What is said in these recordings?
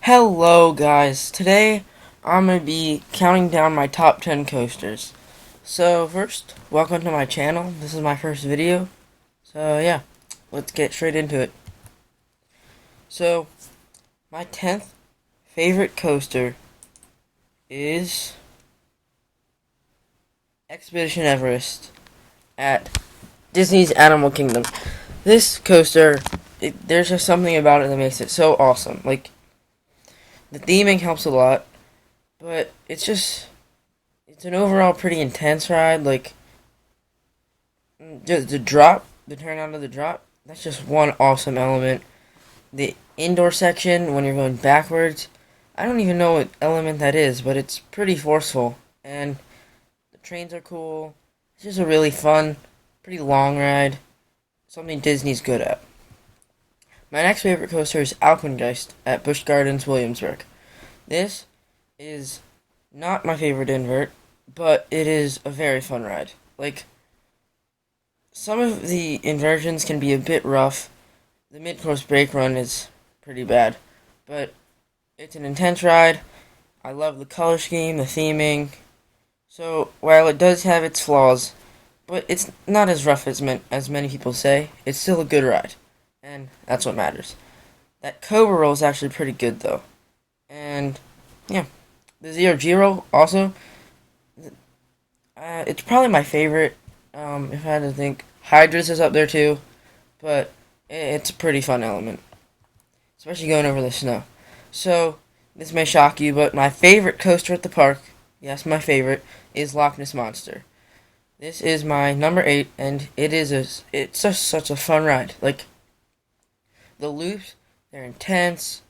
Hello guys, today I'm going to be counting down my top 10 coasters. So first, welcome to my channel. This is my first video. So yeah, let's get straight into it. So, my 10th favorite coaster is Expedition Everest at Disney's Animal Kingdom. This coaster, there's just something about it that makes it so awesome. Like, the theming helps a lot, but it's an overall pretty intense ride. Like, just the turn out of the drop, that's just one awesome element. The indoor section, when you're going backwards, I don't even know what element that is, but it's pretty forceful. And the trains are cool. It's just a really fun, pretty long ride. Something Disney's good at. My next favorite coaster is Alpengeist at Busch Gardens, Williamsburg. This is not my favorite invert, but it is a very fun ride. Like, some of the inversions can be a bit rough. The mid-course brake run is pretty bad, but it's an intense ride. I love the color scheme, the theming. So, while it does have its flaws, but it's not as rough as many people say, it's still a good ride, and that's what matters. That Cobra roll is actually pretty good, though. And, yeah. The Zero G roll, also, it's probably my favorite. If I had to think, Hydra's is up there too, but it's a pretty fun element, especially going over the snow. So this may shock you, but my favorite coaster at the park, yes, my favorite, is Loch Ness Monster. This is my number 8, and it's just such a fun ride. Like, the loops, they're intense.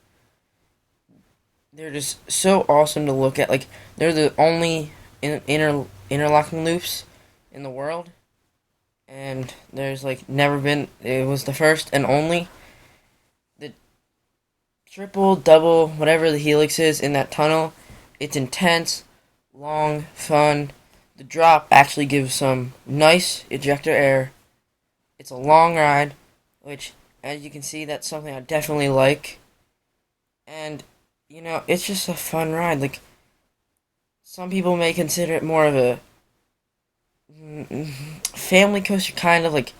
They're just so awesome to look at. Like, they're the only interlocking loops in the world, and there's like never been. It was the first and only. The triple, double, whatever the helix is in that tunnel, it's intense, long, fun. The drop actually gives some nice ejector air. It's a long ride, which, as you can see, that's something I definitely like. And, it's just a fun ride. Like, some people may consider it more of a family coaster, kind of, like,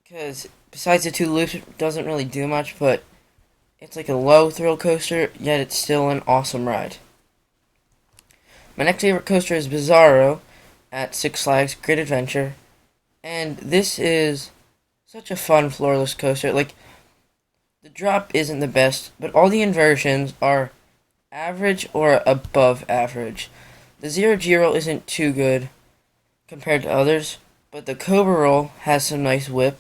because besides the two loops, it doesn't really do much, but it's like a low thrill coaster, yet it's still an awesome ride. My next favorite coaster is Bizarro at Six Flags Great Adventure, and this is such a fun floorless coaster. Like, the drop isn't the best, but all the inversions are average or above average. The Zero G roll isn't too good compared to others, but the Cobra roll has some nice whip.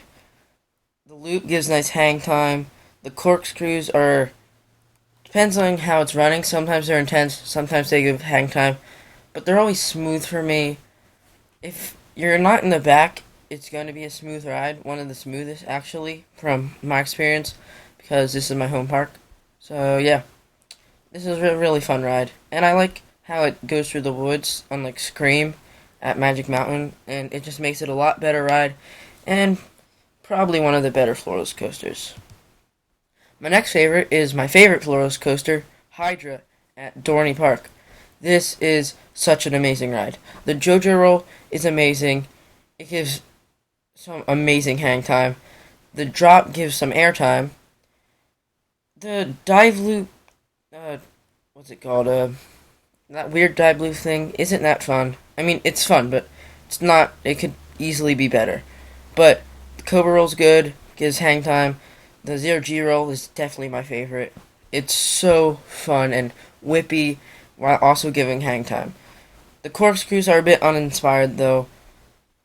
The loop gives nice hang time. The corkscrews depends on how it's running. Sometimes they're intense, sometimes they give hang time, but they're always smooth for me. If you're not in the back, it's going to be a smooth ride. One of the smoothest, actually, from my experience, because this is my home park. So, yeah. This is a really fun ride. And I like how it goes through the woods, unlike Scream at Magic Mountain. And it just makes it a lot better ride. And probably one of the better floorless coasters. My next favorite is my favorite floorless coaster, Hydra, at Dorney Park. This is such an amazing ride. The JoJo roll is amazing. It gives some amazing hang time. The drop gives some air time. The dive loop, what's it called? That weird dive loop thing isn't that fun. I mean, it's fun, but it's not. It could easily be better. But the Cobra roll's good, gives hang time. The Zero G roll is definitely my favorite. It's so fun and whippy while also giving hang time. The corkscrews are a bit uninspired, though.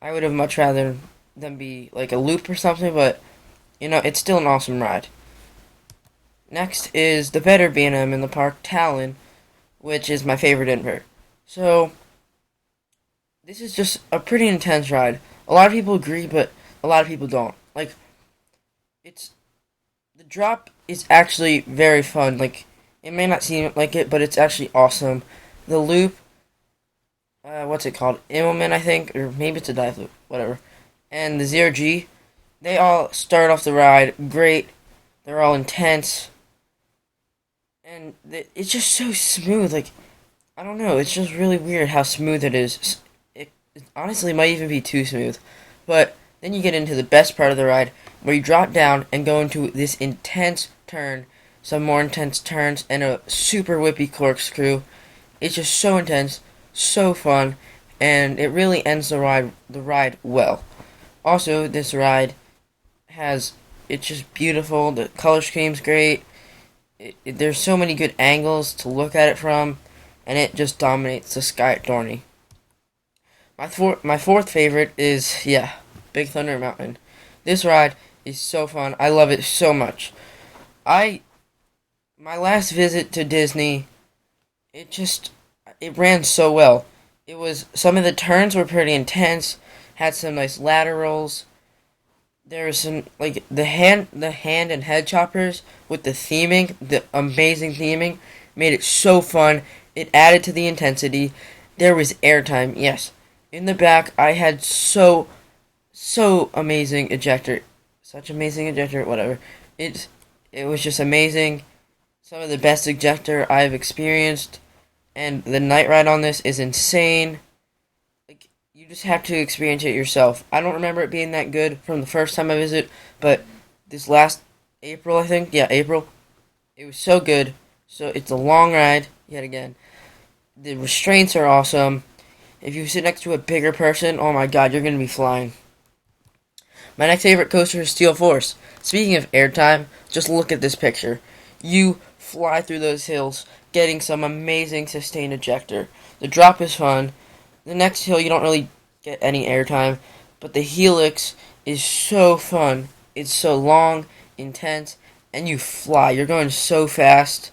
I would have much rather them be like a loop or something, but it's still an awesome ride. Next is the better B&M in the park, Talon, which is my favorite invert. So, this is just a pretty intense ride. A lot of people agree, but a lot of people don't. Like, the drop is actually very fun. Like, it may not seem like it, but it's actually awesome. The loop, what's it called? Immelman, I think, or maybe it's a dive loop, whatever. And the Zero G, they all start off the ride great. They're all intense. and it's just so smooth. Like, I don't know, it's just really weird how smooth it is. It honestly might even be too smooth. But then you get into the best part of the ride, where you drop down and go into this intense turn, some more intense turns, and a super whippy corkscrew. It's just so intense, so fun, and it really ends the ride well. Also, this ride has it's just beautiful. The color scheme's great. There's so many good angles to look at it from, and it just dominates the sky at Dorney. My fourth favorite is Big Thunder Mountain. This ride is so fun. I love it so much. I My last visit to Disney, it ran so well. It was some of the turns were pretty intense, had some nice laterals. There was some like the hand and head choppers with the amazing theming made it so fun. It added to the intensity. There was airtime, yes. In the back, I had so amazing ejector, such amazing ejector, whatever. It was just amazing. Some of the best ejector I've experienced, and the night ride on this is insane. Like, you just have to experience it yourself. I don't remember it being that good from the first time I visited, but this last April, I think, April, it was so good. So it's a long ride yet again. The restraints are awesome. If you sit next to a bigger person, oh my god, you're gonna be flying. My next favorite coaster is Steel Force. Speaking of airtime, just look at this picture. You fly through those hills, getting some amazing sustained ejector. The drop is fun. The next hill, you don't really get any airtime, but the helix is so fun. It's so long, intense, and you fly. You're going so fast.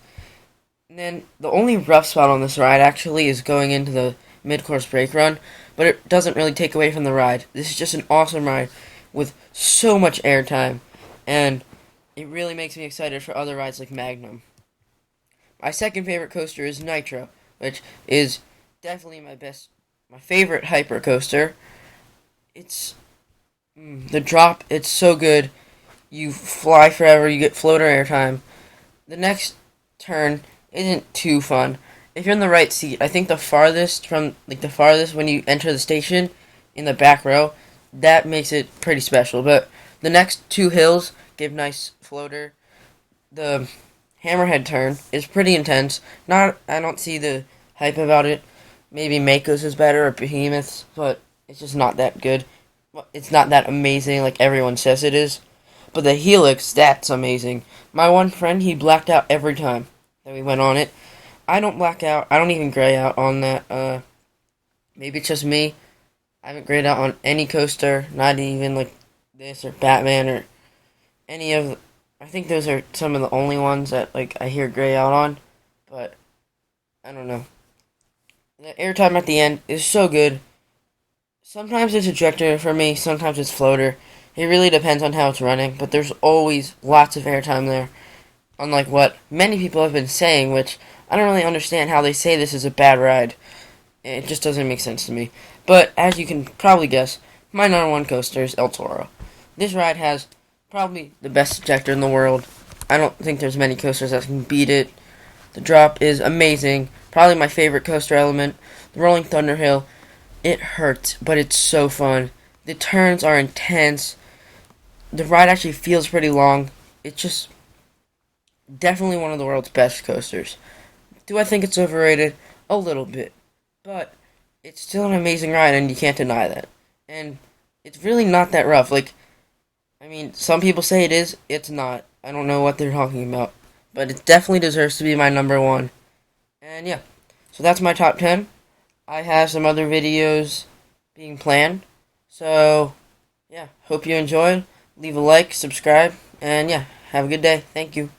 And then the only rough spot on this ride actually is going into the mid-course brake run, but it doesn't really take away from the ride. This is just an awesome ride with so much airtime, and it really makes me excited for other rides like Magnum. My second favorite coaster is Nitro, which is definitely my favorite hyper coaster. It's the drop. It's so good. You fly forever. You get floater airtime. The next turn isn't too fun. If you're in the right seat, I think the farthest when you enter the station in the back row, that makes it pretty special. But the next two hills give nice floater. The Hammerhead turn is pretty intense. I don't see the hype about it. Maybe Mako's is better or Behemoth's, but it's just not that good. It's not that amazing like everyone says it is. But the Helix, that's amazing. My one friend, he blacked out every time that we went on it. I don't black out. I don't even gray out on that. Maybe it's just me. I haven't grayed out on any coaster, not even like this or Batman or any of. I think those are some of the only ones that like I hear gray out on, but I don't know. The airtime at the end is so good. Sometimes it's ejector for me, sometimes it's floater. It really depends on how it's running, but there's always lots of airtime there. Unlike what many people have been saying, which I don't really understand how they say this is a bad ride. It just doesn't make sense to me. But as you can probably guess, my number one coaster is El Toro. This ride has probably the best ejector in the world. I don't think there's many coasters that can beat it. The drop is amazing. Probably my favorite coaster element. The Rolling Thunder Hill. It hurts, but it's so fun. The turns are intense. The ride actually feels pretty long. It's just definitely one of the world's best coasters. Do I think it's overrated? A little bit. But it's still an amazing ride, and you can't deny that. And it's really not that rough. Like, I mean, some people say it is. It's not. I don't know what they're talking about. But it definitely deserves to be my number one. And yeah. So that's my top 10. I have some other videos being planned. So, yeah. Hope you enjoyed. Leave a like, subscribe, and yeah. Have a good day. Thank you.